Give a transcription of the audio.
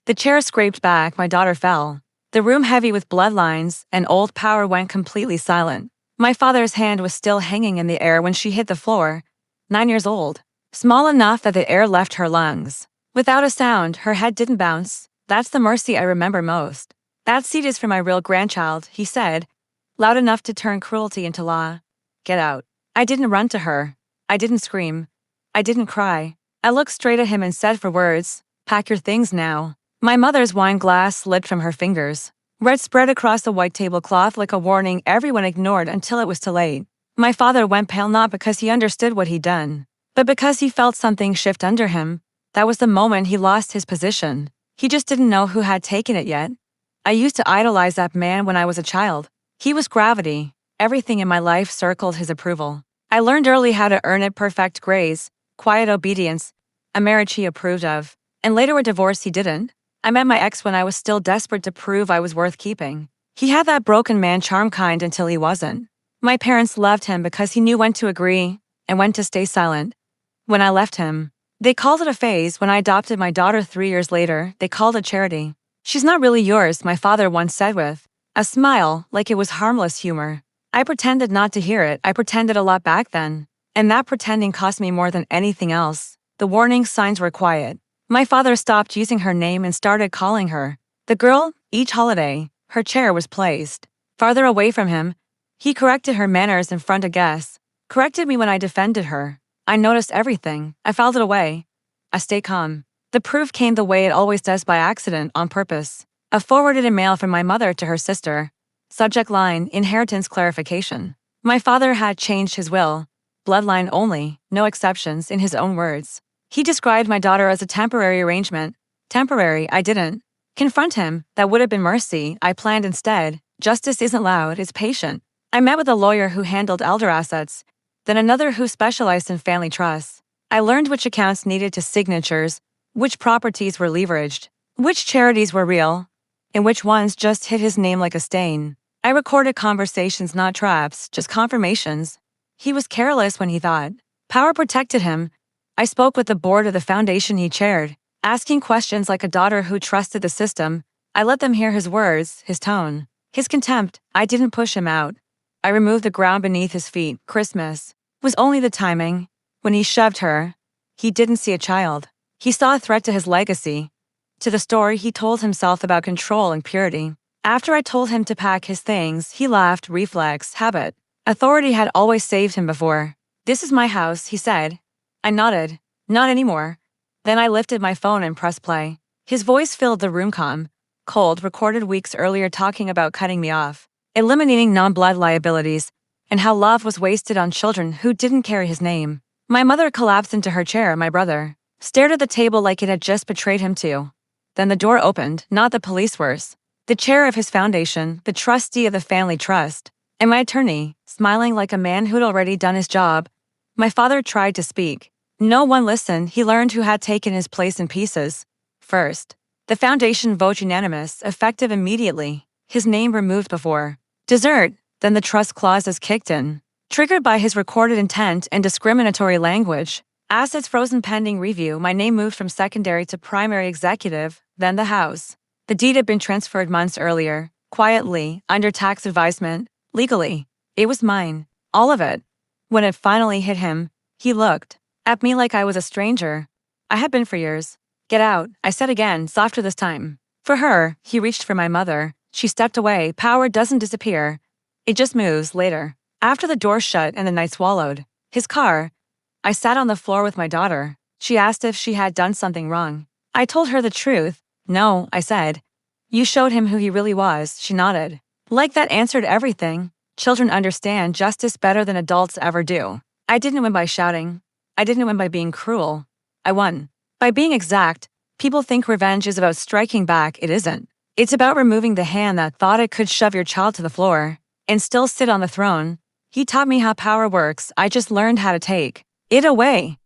The chair scraped back, my daughter fell. The room heavy with bloodlines, and old power went completely silent. My father's hand was still hanging in the air when she hit the floor. 9 years old. Small enough that the air left her lungs. Without a sound, her head didn't bounce. That's the mercy I remember most. That seat is for my real grandchild, he said, loud enough to turn cruelty into law. Get out. I didn't run to her. I didn't scream. I didn't cry. I looked straight at him and said for words, pack your things now. My mother's wine glass slid from her fingers. Red spread across the white tablecloth like a warning everyone ignored until it was too late. My father went pale not because he understood what he'd done, but because he felt something shift under him. That was the moment he lost his position. He just didn't know who had taken it yet. I used to idolize that man when I was a child. He was gravity. Everything in my life circled his approval. I learned early how to earn it: perfect grades, quiet obedience, a marriage he approved of, and later a divorce he didn't. I met my ex when I was still desperate to prove I was worth keeping. He had that broken man charm kind until he wasn't. My parents loved him because he knew when to agree and when to stay silent. When I left him, they called it a phase. When I adopted my daughter 3 years later, they called it charity. She's not really yours, my father once said with a smile, like it was harmless humor. I pretended not to hear it. I pretended a lot back then. And that pretending cost me more than anything else. The warning signs were quiet. My father stopped using her name and started calling her the girl. Each holiday, her chair was placed farther away from him. He corrected her manners in front of guests, corrected me when I defended her. I noticed everything. I filed it away. I stayed calm. The proof came the way it always does, by accident, on purpose. I forwarded a mail from my mother to her sister. Subject line: inheritance clarification. My father had changed his will. Bloodline only, no exceptions, in his own words. He described my daughter as a temporary arrangement. Temporary, I didn't confront him. That would have been mercy. I planned instead. Justice isn't loud, it's patient. I met with a lawyer who handled elder assets, then another who specialized in family trusts. I learned which accounts needed to signatures, which properties were leveraged, which charities were real, and which ones just hid his name like a stain. I recorded conversations, not traps, just confirmations. He was careless when he thought power protected him. I spoke with the board of the foundation he chaired, asking questions like a daughter who trusted the system. I let them hear his words, his tone, his contempt. I didn't push him out. I removed the ground beneath his feet. Christmas was only the timing. When he shoved her, he didn't see a child. He saw a threat to his legacy, to the story he told himself about control and purity. After I told him to pack his things, he laughed. Reflex, habit. Authority had always saved him before. This is my house, he said. I nodded. Not anymore. Then I lifted my phone and pressed play. His voice filled the room, calm, cold, recorded weeks earlier, talking about cutting me off, eliminating non-blood liabilities, and how love was wasted on children who didn't carry his name. My mother collapsed into her chair. My brother stared at the table like it had just betrayed him too. Then the door opened. Not the police force. The chair of his foundation, the trustee of the family trust, and my attorney, smiling like a man who'd already done his job. My father tried to speak. No one listened. He learned who had taken his place in pieces. First, the foundation vote unanimous, effective immediately. His name removed before dessert. Then the trust clauses kicked in, triggered by his recorded intent and discriminatory language. Assets frozen pending review. My name moved from secondary to primary executive, then the house. The deed had been transferred months earlier, quietly, under tax advisement, legally. It was mine, all of it. When it finally hit him, he looked at me like I was a stranger. I had been for years. Get out, I said again, softer this time. For her, he reached for my mother. She stepped away. Power doesn't disappear. It just moves later. After the door shut and the night swallowed his car, I sat on the floor with my daughter. She asked if she had done something wrong. I told her the truth. No, I said. You showed him who he really was. She nodded. Like that answered everything. Children understand justice better than adults ever do. I didn't win by shouting. I didn't win by being cruel. I won by being exact. People think revenge is about striking back. It isn't. It's about removing the hand that thought it could shove your child to the floor and still sit on the throne. He taught me how power works. I just learned how to take it away.